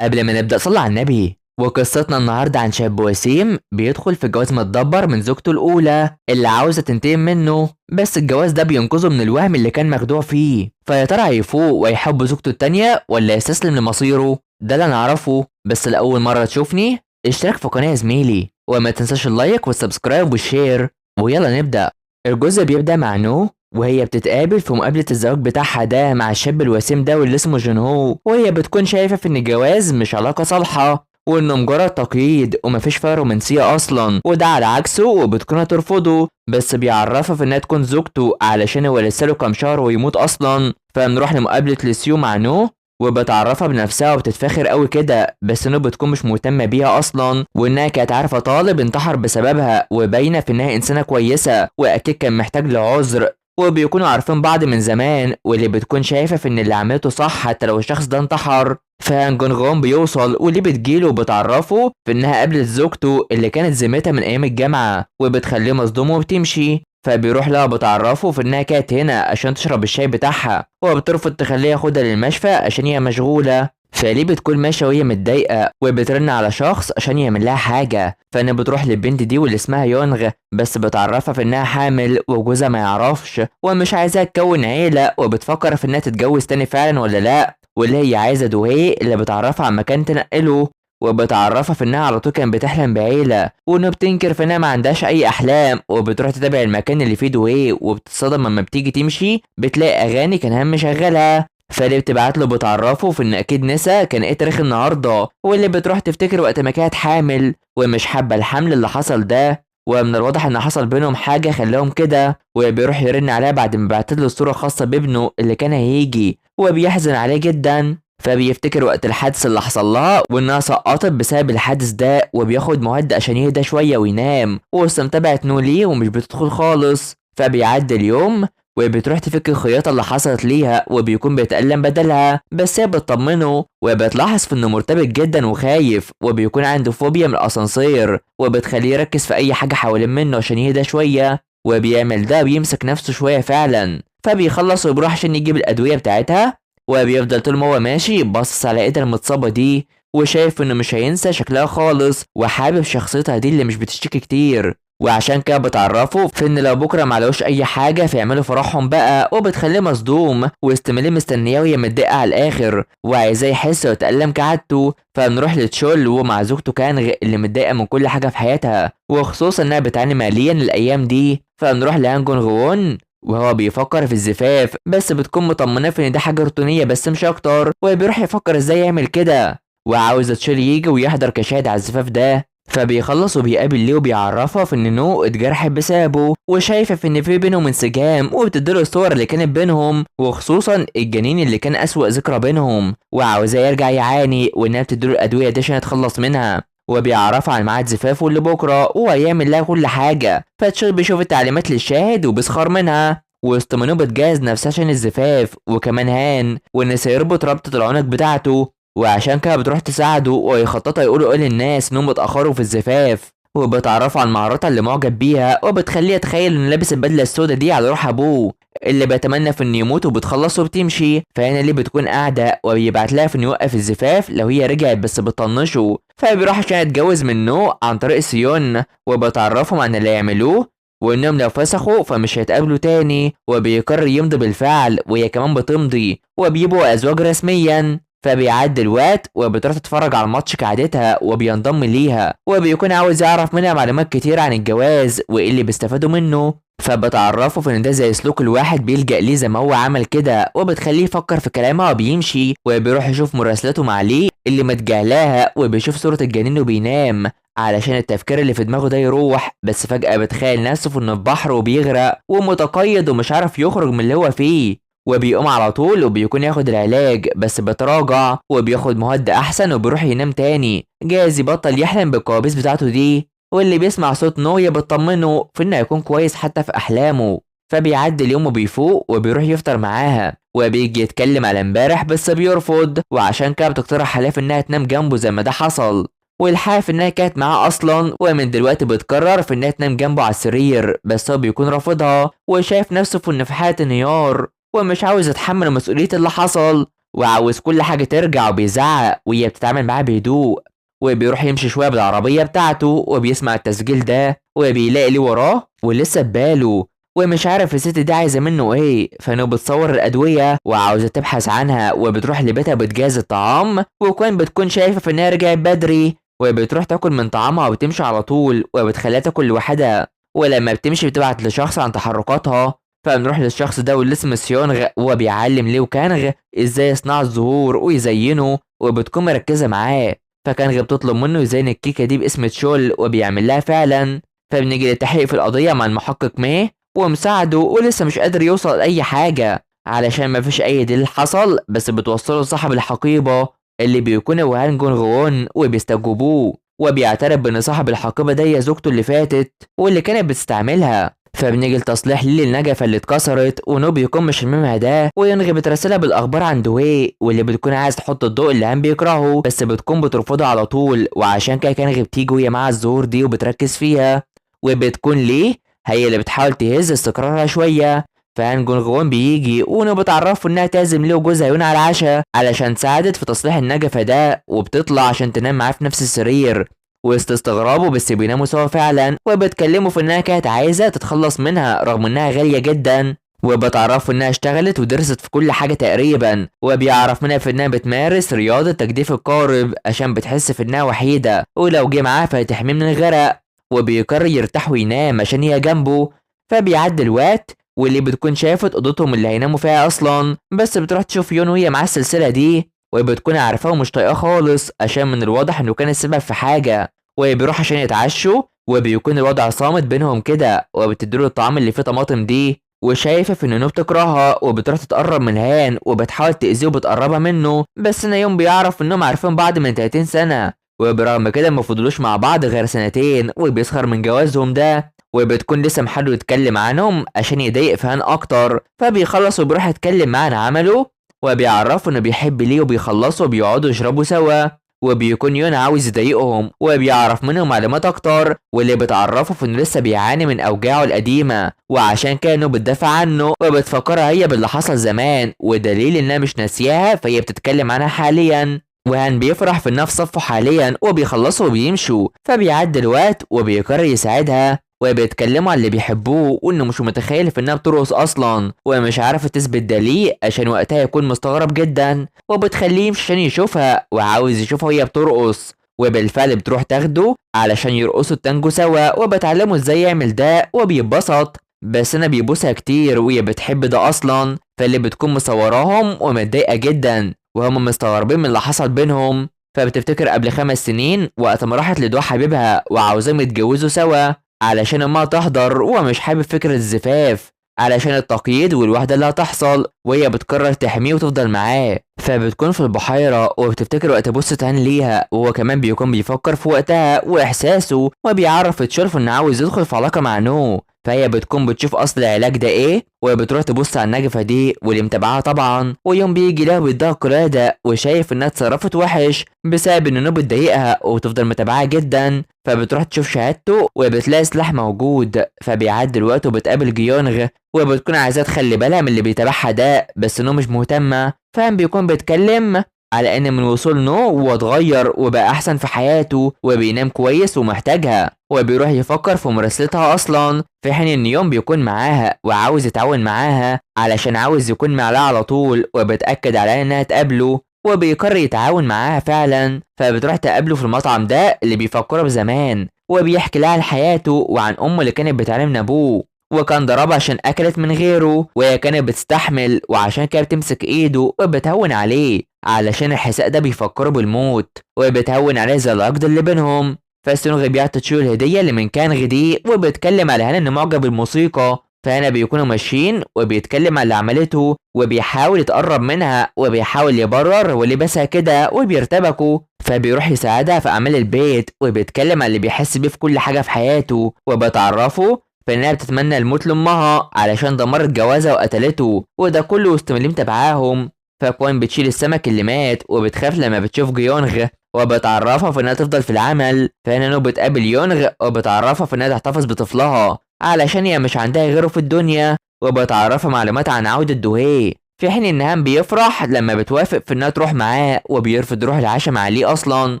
قبل ما نبدأ صلي على النبي. وقصتنا النهاردة عن شاب وسيم بيدخل في جواز متدبر من زوجته الأولى اللي عاوزة تنتقم منه، بس الجواز ده بينقذه من الوهم اللي كان مخدوع فيه. فيا ترى هيفوق ويحب زوجته التانية ولا يستسلم لمصيره؟ ده اللي نعرفه. بس لأول مرة تشوفني اشترك في قناة زميلي، وما تنساش اللايك والسبسكرايب والشير. ويلا نبدأ. الجزء بيبدأ مع نو وهي بتتقابل في مقابلة الزواج بتاعها ده مع الشاب الوسيم ده واللي اسمه جون هو، وهي بتكون شايفة في ان الجواز مش علاقة صالحة وانه مجرد تقييد ومفيش فيها رومانسية اصلا، وده على عكسه وبتكون هترفضه، بس بيعرفها في انها تكون زوجته علشان هو لسه له كام شهر ويموت اصلا. فبنروح لمقابلة لسيو مع نو وبتعرفها بنفسها وبتتفاخر قوي كده، بس نو بتكون مش مهتمه بيها اصلا، وانها كانت عارفه طالب انتحر بسببها وباينه في انها انسانه كويسه واكيد كان محتاج لعذر، وبيكونوا عارفين بعض من زمان، واللي بتكون شايفه في ان اللي عملته صح حتى لو الشخص ده انتحر. فجون غون بيوصل واللي بتجيله وبتعرفه في انها قابلت زوجته اللي كانت ذمتها من ايام الجامعه وبتخليه مصدوم وبتمشي. فبيروح لها بتعرفه في انها كانت هنا عشان تشرب الشاي بتاعها، وبترفض تخليه ياخدها للمشفى عشان هي مشغوله. فليه بتكون ماشيه وهي متضايقه وبترن على شخص عشان يعمل لها حاجه، فانا بتروح للبنت دي واللي اسمها يونغ، بس بتعرفها في انها حامل وجوزها ما يعرفش ومش عايزاها تكون عيله، وبتفكر في انها تتجوز تاني فعلا ولا لا، واللي هي عايزه دوهي اللي بتعرفها عن مكان تنقله، وبتعرفها في انها على طول كانت بتحلم بعيله، وانه بتنكر في انها ما عندهاش اي احلام، وبتروح تتابع المكان اللي فيه دوهي وبتتصدم لما بتيجي تمشي بتلاقي اغاني كان هم مشغلها. فاللي بتبعت له بتعرفه في ان اكيد نسا كان ايه تاريخ النهارده، واللي بتروح تفتكر وقت ما كانت حامل ومش حابه الحمل اللي حصل ده، ومن الواضح ان حصل بينهم حاجه خلاهم كده، وبيروح يرن عليها بعد ما بعتت له صوره خاصه بابنه اللي كان هيجي وبيحزن عليه جدا. فبيفتكر وقت الحادث اللي حصل لها وانها سقطت بسبب الحادث ده، وبياخد مهدئ عشان يهدى شويه وينام، واستمتعت نو ليه ومش بتدخل خالص. فبيعدي اليوم وبتروح تفك الخياطة اللي حصلت ليها وبيكون بيتألم بدلها، بس هي بتطمنه وبتلاحظ في انه مرتبك جدا وخايف، وبيكون عنده فوبيا من الاسانسير وبتخليه يركز في اي حاجة حوالين منه عشان يهدى شوية، وبيعمل ده بيمسك نفسه شوية فعلا. فبيخلص وبيروح عشان يجيب الأدوية بتاعتها، وبيفضل طول ما هو ماشي باصص على ايدها المتصابة دي وشايف انه مش هينسى شكلها خالص، وحابب شخصيتها دي اللي مش بتشتكي كتير، وعشان كده بتعرفه في ان لو بكره معلوش اي حاجه فيعملوا فرحهم بقى، وبتخليه مصدوم واستملي مستنياه وهي متضايقه على الاخر وعايزاه يحس ويتألم كعادته. فبنروح لتشول ومع زوجته كانغ اللي متضايقه من كل حاجه في حياتها وخصوصا انها بتعاني ماليا الايام دي. فبنروح لهانجون غوون وهو بيفكر في الزفاف، بس بتكون مطمنه في ان دي حاجه روتينيه بس مش اكتر، وبيروح يفكر ازاي يعمل كده، وعاوز تشول يجي ويحضر كشاهد على الزفاف ده. فبيخلص وبيقابل ليه وبيعرفها في ان نو اتجرحت بسببه وشايفه في ان في بينهم انسجام، وبتديله الصور اللي كانت بينهم وخصوصا الجنين اللي كان اسوأ ذكرى بينهم، وعاوزاه يرجع يعاني وانها بتديله الادويه دي عشان يتخلص منها، وبيعرفها عن ميعاد زفافه اللي بكره وهيعمل لها كل حاجه. فتشيل بيشوف التعليمات للشاهد وبيسخر منها، وسط منو بتجهز نفسها عشان الزفاف، وكمان هان وان سيربط ربطه العنق بتاعته، وعشان كده بتروح تساعده ويخططوا يقولوا ايه للناس انهم اتاخروا في الزفاف، وبتعرفوا عن مهاراتها اللي معجب بيها وبتخليه يتخيل انه لابس البدله السوداء دي على روح ابوه اللي بيتمنى في انه يموت، وبتخلص وبتمشي. فهنا اللي بتكون قاعده وبيبعت لها في انه يوقف الزفاف لو هي رجعت بس بتطنشه، فبيروح عشان يتجوز منه عن طريق سيون، وبتعرفهم عن اللي يعملوه وانهم لو فسخوا فمش هيتقابلوا تاني، وبيقرر يمضي بالفعل وهي كمان بتمضي وبيبقوا ازواج رسميا. فبيعدي الوقت وبتروح تتفرج على الماتش كعادتها وبينضم ليها، وبيكون عاوز يعرف منها معلومات كتير عن الجواز وايه اللي بيستفادوا منه، فبتعرفه في ان ده زي سلوك الواحد بيلجأ ليه زي ما هو عمل كده، وبتخليه يفكر في كلامها وبيمشي، وبيروح يشوف مراسلاته مع ليه اللي متجاهلاها، وبيشوف صورة الجنين وبينام علشان التفكير اللي في دماغه ده يروح، بس فجأة بتخيل نفسه في انه في بحر وبيغرق ومتقيد ومش عارف يخرج من اللي هو فيه، وبيقوم على طول وبيكون ياخد العلاج بس بتراجع وبياخد مهدئ احسن وبيروح ينام تاني جاهز يبطل يحلم بالكوابيس بتاعته دي، واللي بيسمع صوت نويا بتطمنه في انه هيكون كويس حتى في احلامه. فبيعدي اليوم وبيفوق وبيروح يفطر معاها وبيجي يتكلم على امبارح بس بيرفض، وعشان كده بتقترح عليه في انها تنام جنبه زي ما ده حصل، والحقيقة في انها كانت معاه اصلا، ومن دلوقتي بتقرر في انها تنام جنبه على السرير، بس هو بيكون رافضها وشايف نفسه في ان في حالة انهيار ومش عاوز يتحمل مسؤولية اللي حصل، وعاوز كل حاجة ترجع وبيزعق، وهي بتتعامل معاه بهدوء. وبيروح يمشي شوية بالعربية بتاعته وبيسمع التسجيل ده وبيلاقي اللي وراه ولسه بباله، ومش عارف الست دي عايزة منه ايه. فانه بتصور الأدوية وعاوزة تبحث عنها، وبتروح لبيتها بتجهز الطعام، وكون بتكون شايفة في انها رجعت بدري، وبتروح تاكل من طعامها وبتمشي على طول وبتخليها تاكل لوحدها. ولما بتمشي بتبعت لشخص عن تحركاتها، فبنروح للشخص ده واللي اسمه سيونغ، وهو بيعلم ليو كانغ ازاي يصنع الزهور ويزينه، وبتكون مركزة معاه. فكانغ بتطلب منه يزين الكيكة دي باسم تشول وبيعمل لها فعلا. فبنيجي للتحقيق في القضية مع المحقق ميه ومساعده، ولسه مش قادر يوصل لأي حاجة علشان مفيش أي دليل حصل، بس بتوصله لصاحب الحقيبة اللي بيكون هو هان جون غوون وبيستجوبوه، وبيعترف بان صاحب الحقيبة دي هي زوجته اللي فاتت واللي كانت بتستعملها. فبنيجي لتصليح ليه النجفة اللي اتكسرت، ونو بيكون مش الممها ده، وينغي بترسلها بالاخبار عن دوي واللي بتكون عايز تحط الضوء اللي هان بيكرهه، بس بتكون بترفضه على طول. وعشان كده كانغي بتيجي وهي مع الزهور دي وبتركز فيها، وبتكون ليه هي اللي بتحاول تهز استقرارها شوية. فهان جون غوون بيجي ونو بتعرفه انها تعزم ليه وجوزها يون على العشاء علشان ساعدت في تصليح النجفة ده، وبتطلع عشان تنام معاه في نفس السرير وسط استغرابه، بس بيناموا سوا فعلا. وبتكلموا في انها كانت عايزة تتخلص منها رغم انها غالية جدا، وبتعرفوا انها اشتغلت ودرست في كل حاجة تقريبا، وبيعرف منها في انها بتمارس رياضة تجديف القارب عشان بتحس في انها وحيدة، ولو جه معاها فهتحميه من الغرق. وبيقرر يرتاح وينام عشان هي جنبه. فبيعدي الوقت واللي بتكون شافت اوضتهم اللي هيناموا فيها اصلا، بس بتروح تشوف يون وهي معاه السلسله دي، وبتكون عارفاه ومش طايقاه خالص عشان من الواضح انه كان السبب في حاجه. وبيروح عشان يتعشوا، وبيكون الوضع صامت بينهم كده، وبتديله الطعام اللي فيه طماطم دي، وشايفه في ان نو بتكرهها وبتروح تتقرب من هان وبتحاول تاذيه وبتقربها منه. بس نايوم بيعرف انهم عارفين بعض من 30 سنه، وبرغم كده ما فضلوش مع بعض غير سنتين، وبيسخر من جوازهم ده. وبتكون لسه محاول يتكلم عنهم عشان يضايق فهان اكتر، فبيخلص وبيروح يتكلم معاه عن عمله، وبيعرفه انه بيحب ليه، وبيخلصوا وبيقعدوا يشربوا سوا. وبيكون يون عاوز يضايقهم وبيعرف منهم معلومات اكتر، واللي بتعرفه في انه لسه بيعاني من اوجاعه القديمه، وعشان كانوا بتدافع عنه وبتفكرها هي باللي حصل زمان، ودليل انها مش ناسياها فهي بتتكلم عنها حاليا. وهان بيفرح في انها في صفه حاليا، وبيخلصوا وبيمشوا. فبيعدي الوقت وبيقرر يساعدها، وبيتكلموا عن اللي بيحبوه وانه مش متخيل في انها بترقص اصلا، ومش عارفه تثبت دليل عشان وقتها يكون مستغرب جدا، وبتخليه يمشي عشان يشوفها وعاوز يشوفها وهي بترقص. وبالفعل بتروح تاخده علشان يرقصوا التانجو سوا، وبتعلمه ازاي يعمل ده وبيتبسط. بس انا بيبوسها كتير وهي بتحب ده اصلا، فاللي بتكون مصوراهم ومتضايقه جدا وهم مستغربين من اللي حصل بينهم. فبتفتكر قبل 5 سنين وقت ما راحت لدوا حبيبها وعاوزاهم يتجوزوا سوا علشان امها تحضر، ومش حابب فكرة الزفاف علشان التقييد والوحدة اللي هتحصل، وهي بتقرر تحميه وتفضل معاه. فبتكون في البحيرة وبتفتكر وقت بص تهان ليها، وهو كمان بيكون بيفكر في وقتها واحساسه، وبيعرف تشولف انه عاوز يدخل في علاقة مع نو. فهي بتكون بتشوف اصل العلاج ده ايه، وبتروح تبص على النجفة دي واللي متابعاها طبعا. ويوم بيجي لها بيديها قلادة وشايف انها اتصرفت وحش بسبب ان نو بتضايقها وتفضل متابعاها جدا. فبتروح تشوف شهادته وبتلاقي سلاح موجود. فبيعدي الوقت وبتقابل جيونغ، وبتكون عايزاه تخلي بالها من اللي بيتابعها ده، بس نو مش مهتمة. فهم بيكون بيتكلم على ان من وصول نو هو اتغير وبقى احسن في حياته وبينام كويس ومحتاجها، وبيروح يفكر في مراسلتها اصلا، في حين ان يوم بيكون معاها وعاوز يتعاون معاها علشان عاوز يكون معاها على طول، وبتأكد على انها تقابله، وبيقرر يتعاون معاها فعلا. فبتروح تقابله في المطعم ده اللي بيفكره بزمان، وبيحكي لها عن حياته وعن امه اللي كانت بتعلم من ابوه، وكان ضربها عشان اكلت من غيره وهي كانت بتستحمل، وعشان كده بتمسك ايده وبتهون عليه علشان الحساء ده بيفكره بالموت، وبتهون عليه زي العقد اللي بينهم. فالسونغ بيعطي تشيو الهديه اللي من كان غدي، وبيتكلم على هنا انه معجب بالموسيقى. فهنا بيكونوا ماشيين وبيتكلم على اللي عملته، وبيحاول يتقرب منها وبيحاول يبرر ولبسها كده وبيرتبكوا. فبيروح يساعدها في اعمال البيت، وبيتكلم على اللي بيحس بيه في كل حاجه في حياته، وبتعرفه فانها بتتمنى الموت لامها علشان دمرت جوازها وقتلته، وده كله وسط اللي متابعاهم. فكوين بتشيل السمك اللي مات وبتخاف لما بتشوف جيونغ، وبتعرفها في انها تفضل في العمل. فهنا نو بتقابل يونغ وبتعرفها في انها تحتفظ بطفلها علشان هي مش عندها غيره في الدنيا، وبتعرفها معلومات عن عودة دوهي. في حين ان هان بيفرح لما بتوافق في انها تروح معاه، وبيرفض يروح العشاء مع لي اصلا.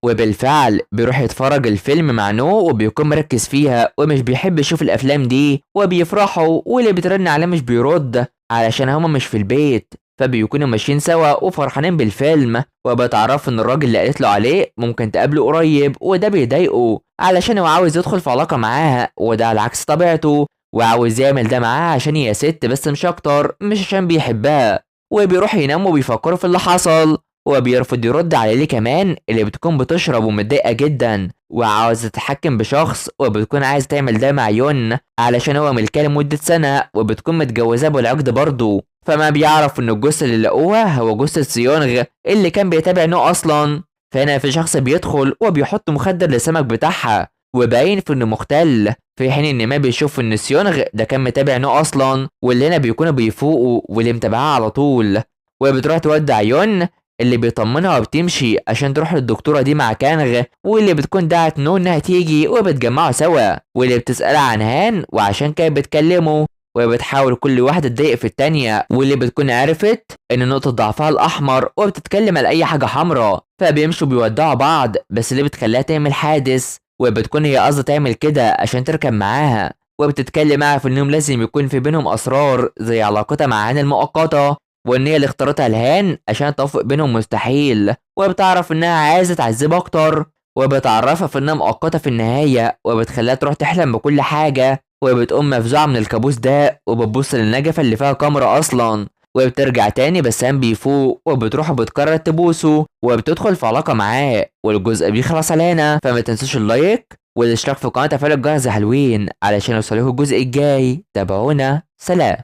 وبالفعل بيروح يتفرج الفيلم مع نو وبيكون مركز فيها ومش بيحب يشوف الافلام دي، وبيفرحوا واللي بترن عليه مش بيرد علشان هما مش في البيت. فبيكونوا ماشيين سوا وفرحانين بالفيلم، وبتعرف ان الراجل اللي قالت له عليه ممكن تقابله قريب، وده بيضايقه علشان هو عاوز يدخل في علاقة معاها، وده على عكس طبيعته، وعاوز يعمل ده معاها عشان هي ست بس مش اكتر، مش عشان بيحبها. وبيروح ينام وبيفكروا في اللي حصل، وبيرفض يرد على ليه كمان اللي بتكون بتشرب ومتضايقة جدا وعاوزة تتحكم بشخص، وبتكون عايزة تعمل ده مع يون علشان هو ملكها لمدة سنة، وبتكون متجوزاه بالعقد برضه. فما بيعرف ان الجثة اللي لقوها هو جثة سيونغ اللي كان بيتابع نو اصلا. فهنا في شخص بيدخل وبيحط مخدر للسمك بتاعها، وباين في انه مختل، في حين ان ما بيشوف ان سيونغ ده كان متابع نو اصلا، واللي هنا بيكونوا بيفوقوا واللي متابعاه على طول. وبتروح تودع يون اللي بيطمنها وبتمشي عشان تروح للدكتورة دي مع كانغ، واللي بتكون دعت نو انها تيجي وبتجمعوا سوا، واللي بتسألها عن هان وعشان كانت بتكلمه، وبتحاول كل واحدة تضايق في التانية، واللي بتكون عرفت ان نقطة ضعفها الاحمر وبتتكلم على اي حاجة حمراء. فبيمشوا بيودعوا بعض، بس اللي بتخليها تعمل حادث، وبتكون هي قصدها تعمل كده عشان تركب معاها، وبتتكلم معاها في انهم لازم يكون في بينهم اسرار زي علاقتها مع هان المؤقتة، وان هي اللي اختارتها لهان عشان التوافق بينهم مستحيل. وبتعرف انها عايزة تعذبها اكتر، وبتعرفها في انها مؤقتة في النهاية، وبتخليها تروح تحلم بكل حاجة، وبتقوم مفزوعة من الكابوس ده وبتبص للنجفة اللي فيها كاميرا اصلا. وبترجع تاني بس هان بيفوق، وبتروح وبتقرر تبوسه وبتدخل في علاقة معاه، والجزء بيخلص على هنا. فما تنسوش اللايك والاشتراك في القناة وتفعيل الجرس حلوين علشان يوصلكوا الجزء الجاي. تابعونا، سلام.